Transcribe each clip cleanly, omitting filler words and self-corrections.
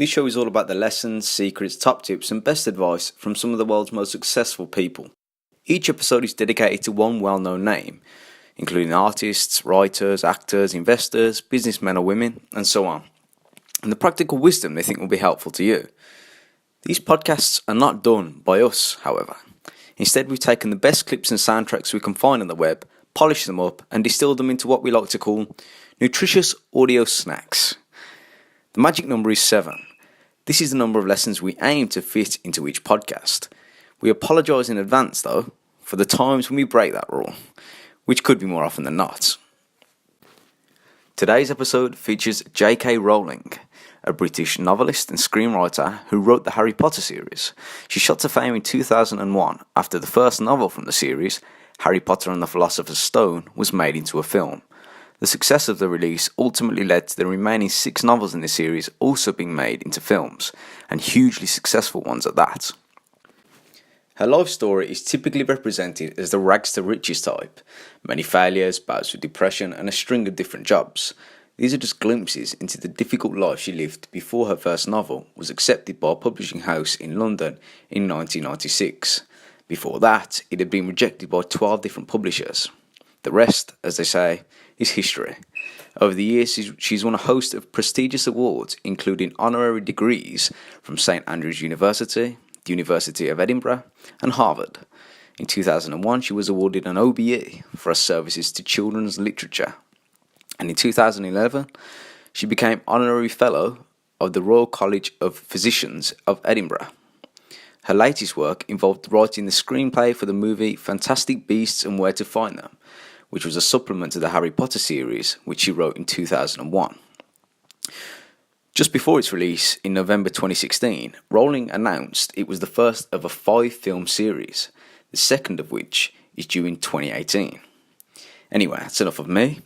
This show is all about the lessons, secrets, top tips and best advice from some of the world's most successful people. Each episode is dedicated to one well-known name, including artists, writers, actors, investors, businessmen or women, and so on, and the practical wisdom they think will be helpful to you. These podcasts are not done by us, however. Instead, we've taken the best clips and soundtracks we can find on the web, polished them up, and distilled them into what we like to call nutritious audio snacks. The magic number is 7. This is the number of lessons we aim to fit into each podcast. We apologise in advance, though, for the times when we break that rule, which could be more often than not. Today's episode features J.K. Rowling, a British novelist and screenwriter who wrote the Harry Potter series. She shot to fame in 2001 after the first novel from the series, Harry Potter and the Philosopher's Stone, was made into a film. The success of the release ultimately led to the remaining 6 novels in the series also being made into films, and hugely successful ones at that. Her life story is typically represented as the rags to riches type, many failures, bouts with depression and a string of different jobs. These are just glimpses into the difficult life she lived before her first novel was accepted by a publishing house in London in 1996. Before that, it had been rejected by 12 different publishers. The rest, as they say, is history. Over the years, she's won a host of prestigious awards, including honorary degrees from St Andrews University, the University of Edinburgh, and Harvard. In 2001, she was awarded an OBE for her services to children's literature. And in 2011, she became Honorary Fellow of the Royal College of Physicians of Edinburgh. Her latest work involved writing the screenplay for the movie Fantastic Beasts and Where to Find Them, which was a supplement to the Harry Potter series, which she wrote in 2001. Just before its release in November 2016, Rowling announced it was the first of a 5-film series, the second of which is due in 2018. Anyway, that's enough of me.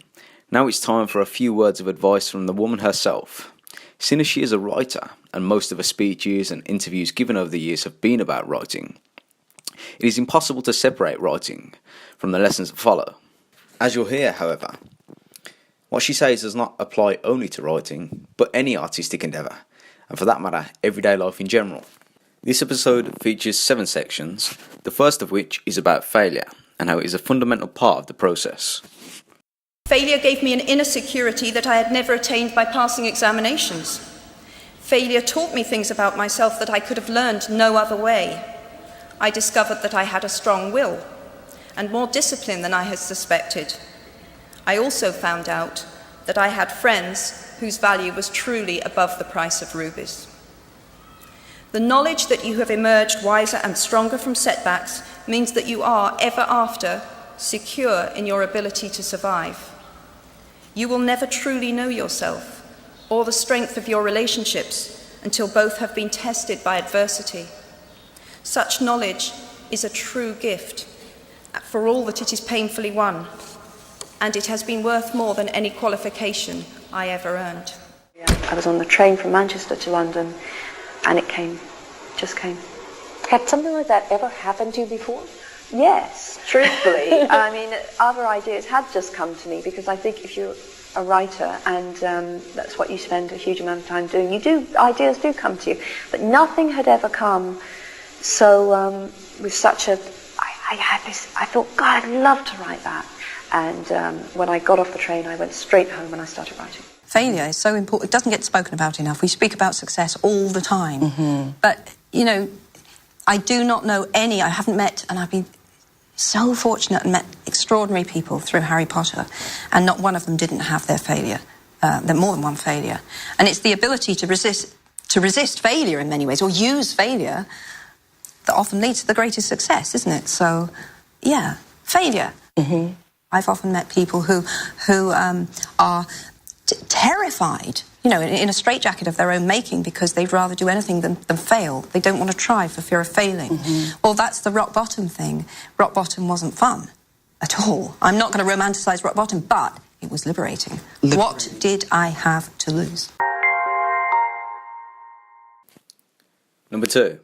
Now it's time for a few words of advice from the woman herself. Seeing as she is a writer, and most of her speeches and interviews given over the years have been about writing, it is impossible to separate writing from the lessons that follow. As you'll hear, however, what she says does not apply only to writing, but any artistic endeavour, and for that matter, everyday life in general. This episode features 7 sections, the first of which is about failure, and how it is a fundamental part of the process. Failure gave me an inner security that I had never attained by passing examinations. Failure taught me things about myself that I could have learned no other way. I discovered that I had a strong will, and more discipline than I had suspected. I also found out that I had friends whose value was truly above the price of rubies. The knowledge that you have emerged wiser and stronger from setbacks means that you are, ever after, secure in your ability to survive. You will never truly know yourself or the strength of your relationships until both have been tested by adversity. Such knowledge is a true gift, for all that it is painfully won, and it has been worth more than any qualification I ever earned. I was on the train from Manchester to London, and it came, just came. Had something like that ever happened to you before? Yes, truthfully. I mean, other ideas had just come to me, because I think if you're a writer and that's what you spend a huge amount of time doing, ideas do come to you. But nothing had ever come so with such a, I thought, God, I'd love to write that. And when I got off the train, I went straight home and I started writing. Failure is so important. It doesn't get spoken about enough. We speak about success all the time. Mm-hmm. But, you know, I do not know any, I haven't met, and I've been so fortunate and met extraordinary people through Harry Potter, and not one of them didn't have their failure, more than one failure. And it's the ability to resist failure in many ways, or use failure, that often leads to the greatest success, isn't it? So, yeah, failure. Mm-hmm. I've often met people who are terrified, you know, in a straitjacket of their own making, because they'd rather do anything than fail. They don't want to try for fear of failing. Mm-hmm. Well, that's the rock bottom thing. Rock bottom wasn't fun at all. I'm not going to romanticise rock bottom, but it was liberating. What did I have to lose? Number 2.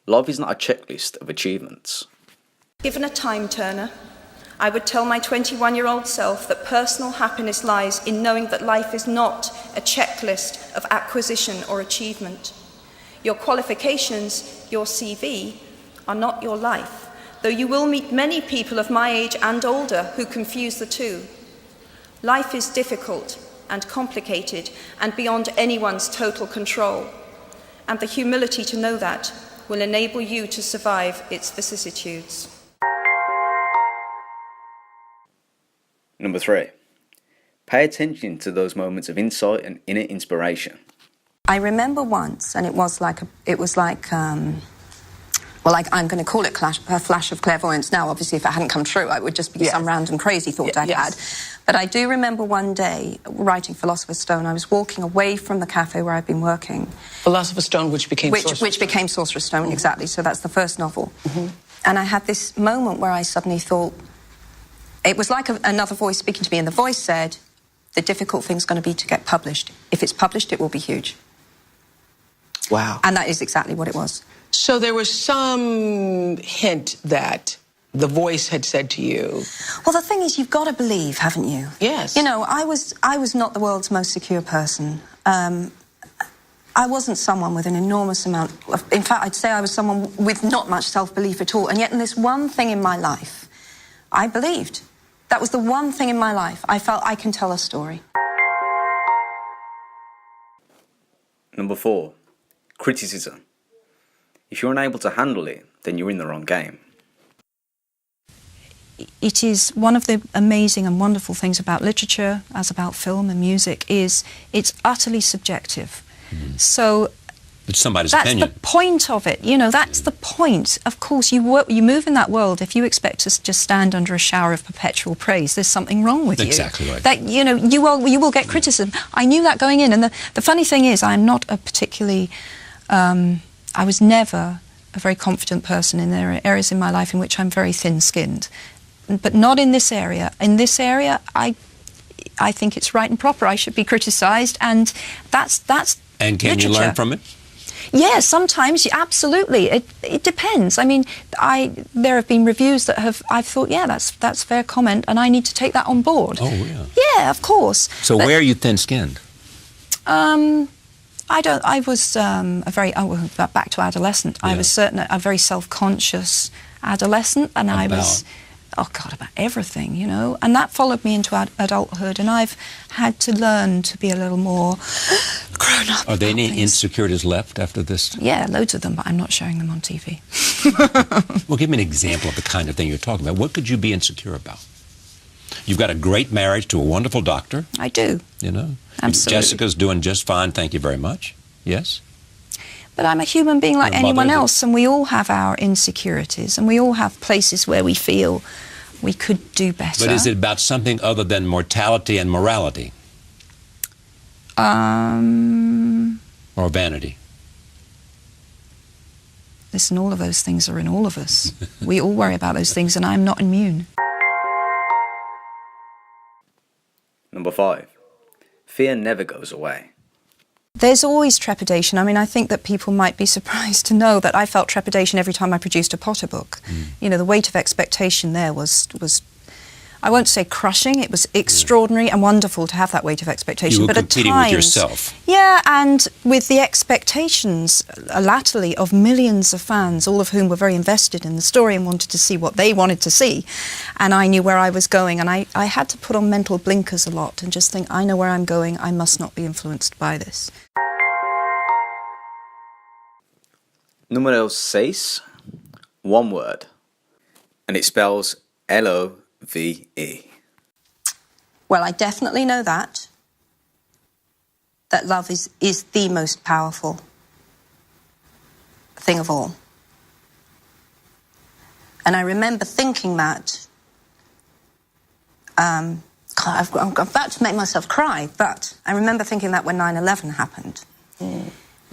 Life is not a checklist of achievements. Given a time turner, I would tell my 21-year-old self that personal happiness lies in knowing that life is not a checklist of acquisition or achievement. Your qualifications, your CV, are not your life, though you will meet many people of my age and older who confuse the two. Life is difficult and complicated and beyond anyone's total control, and the humility to know that will enable you to survive its vicissitudes. Number 3. Pay attention to those moments of insight and inner inspiration. I remember once, and it was like I'm going to call it a flash of clairvoyance now. Obviously, if it hadn't come true, it would just be some random crazy thought I'd had. But I do remember one day, writing Philosopher's Stone, I was walking away from the cafe where I'd been working. Philosopher's Stone, which became Sorcerer's Stone, exactly. So that's the first novel. And I had this moment where I suddenly thought, it was like another voice speaking to me, and the voice said, the difficult thing's going to be to get published. If it's published, it will be huge. Wow. And that is exactly what it was. So there was some hint that the voice had said to you... Well, the thing is, you've got to believe, haven't you? Yes. You know, I was not the world's most secure person. I wasn't someone with an enormous amount of... In fact, I'd say I was someone with not much self-belief at all. And yet in this one thing in my life, I believed. That was the one thing in my life. I felt I can tell a story. Number 4. Criticism. If you're unable to handle it, then you're in the wrong game. It is one of the amazing and wonderful things about literature, as about film and music, is it's utterly subjective. So it's somebody's that's opinion. the point of it. You know, that's the point. Of course, you move in that world. If you expect to just stand under a shower of perpetual praise, there's something wrong with you. Exactly right. That, you know, you will get criticism. I knew that going in. And the funny thing is, I'm not a particularly... I was never a very confident person. In there are areas in my life in which I'm very thin-skinned. But not in this area. In this area, I think it's right and proper. I should be criticised, and that's And can literature. you learn from it? Yeah, sometimes, absolutely. It depends. I mean, there have been reviews that I've thought, yeah, that's fair comment, and I need to take that on board. Oh, yeah. Yeah, of course. So where are you thin-skinned? I was back to adolescent. Yeah. I was a very self-conscious adolescent, and I was... Oh, God, about everything, you know. And that followed me into adulthood, and I've had to learn to be a little more grown up. Are there any things. insecurities left after this? Yeah, loads of them, but I'm not showing them on TV. Well, give me an example of the kind of thing you're talking about. What could you be insecure about? You've got a great marriage to a wonderful doctor. I do. You know? Absolutely. Jessica's doing just fine, thank you very much. Yes? But I'm a human being like Her anyone mother, else, and we all have our insecurities, and we all have places where we feel we could do better. But is it about something other than mortality and morality? Or vanity? Listen, all of those things are in all of us. We all worry about those things, and I'm not immune. Number 5. Fear never goes away. There's always trepidation. I mean, I think that people might be surprised to know that I felt trepidation every time I produced a Potter book. You know, the weight of expectation there was I won't say crushing, it was extraordinary and wonderful to have that weight of expectation. You were but competing at times, with yourself. Yeah, and with the expectations, latterly, of millions of fans, all of whom were very invested in the story and wanted to see what they wanted to see. And I knew where I was going, and I had to put on mental blinkers a lot and just think, I know where I'm going, I must not be influenced by this. Número 6. One word. And it spells L-O-V-E. Well, I definitely know that love is the most powerful thing of all. And I remember thinking that, God, I'm about to make myself cry, but I remember thinking that when 9/11 happened.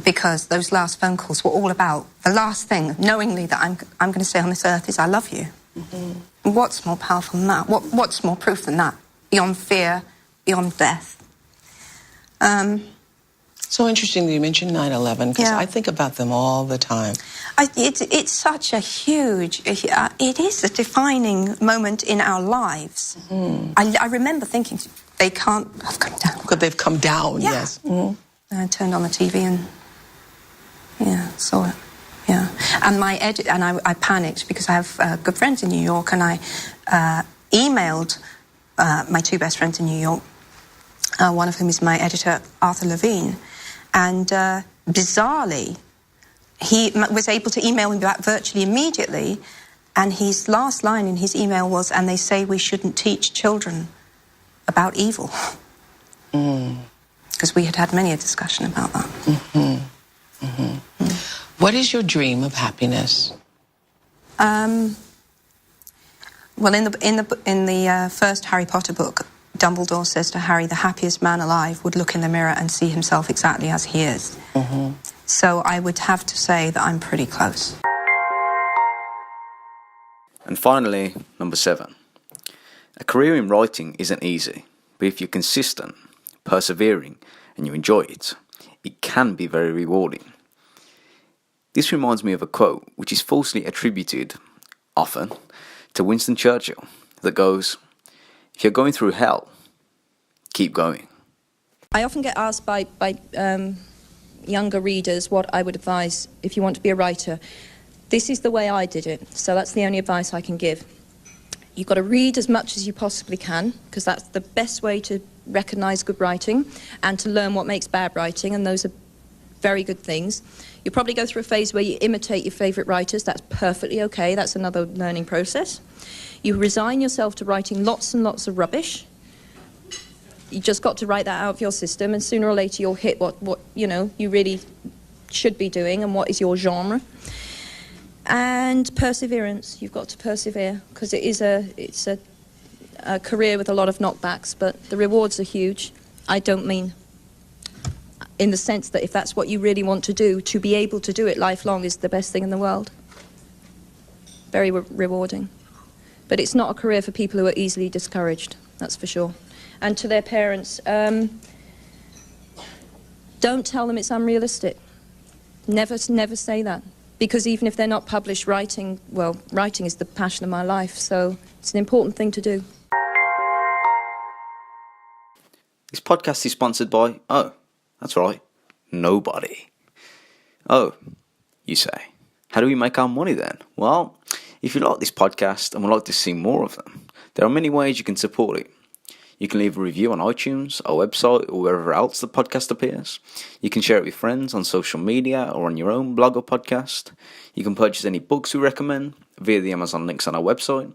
Because those last phone calls were all about the last thing, knowingly, that I'm going to say on this earth is I love you. What's more powerful than that? What's more proof than that? Beyond fear, beyond death. So interesting that you mentioned 9/11, because Yeah. I think about them all the time. It's such a huge... it is a defining moment in our lives. I remember thinking, They can't have come down. Because they've come down, Yeah. yes. Mhm. And I turned on the TV and, saw it. Yeah. And I panicked because I have good friends in New York, and I emailed my two best friends in New York, one of whom is my editor, Arthur Levine, and bizarrely, he was able to email me back virtually immediately, and his last line in his email was, "And they say we shouldn't teach children about evil." Because we had many a discussion about that. What is your dream of happiness? Well, in the first Harry Potter book, Dumbledore says to Harry, the happiest man alive would look in the mirror and see himself exactly as he is. So I would have to say that I'm pretty close. And finally, number 7. A career in writing isn't easy, but if you're consistent, persevering, and you enjoy it, it can be very rewarding. This reminds me of a quote which is falsely attributed, often, to Winston Churchill, that goes, "If you're going through hell, keep going." I often get asked by younger readers what I would advise if you want to be a writer. This is the way I did it, so that's the only advice I can give. You've got to read as much as you possibly can, because that's the best way to recognise good writing and to learn what makes bad writing, and those are very good things. You'll probably go through a phase where you imitate your favourite writers. That's perfectly okay. That's another learning process. You resign yourself to writing lots and lots of rubbish. You just got to write that out of your system, and sooner or later you'll hit what you really should be doing and what is your genre. And perseverance. You've got to persevere, because it's a career with a lot of knockbacks, but the rewards are huge. I don't mean in the sense that if that's what you really want to do, to be able to do it lifelong is the best thing in the world. Very rewarding. But it's not a career for people who are easily discouraged, that's for sure. And to their parents, don't tell them it's unrealistic. Never say that. Because even if they're not published writing, well, writing is the passion of my life, so it's an important thing to do. This podcast is sponsored by, that's right, nobody. Oh, you say, how do we make our money then? Well, if you like this podcast and would like to see more of them, there are many ways you can support it. You can leave a review on iTunes, our website, or wherever else the podcast appears. You can share it with friends on social media or on your own blog or podcast. You can purchase any books we recommend via the Amazon links on our website,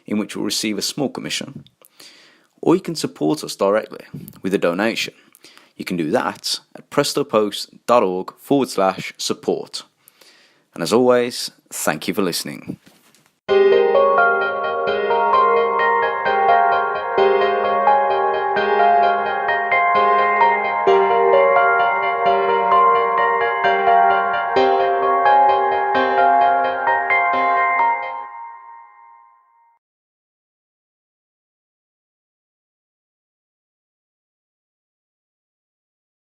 in which we'll receive a small commission. Or you can support us directly with a donation. You can do that at prestopost.org/support. And as always, thank you for listening.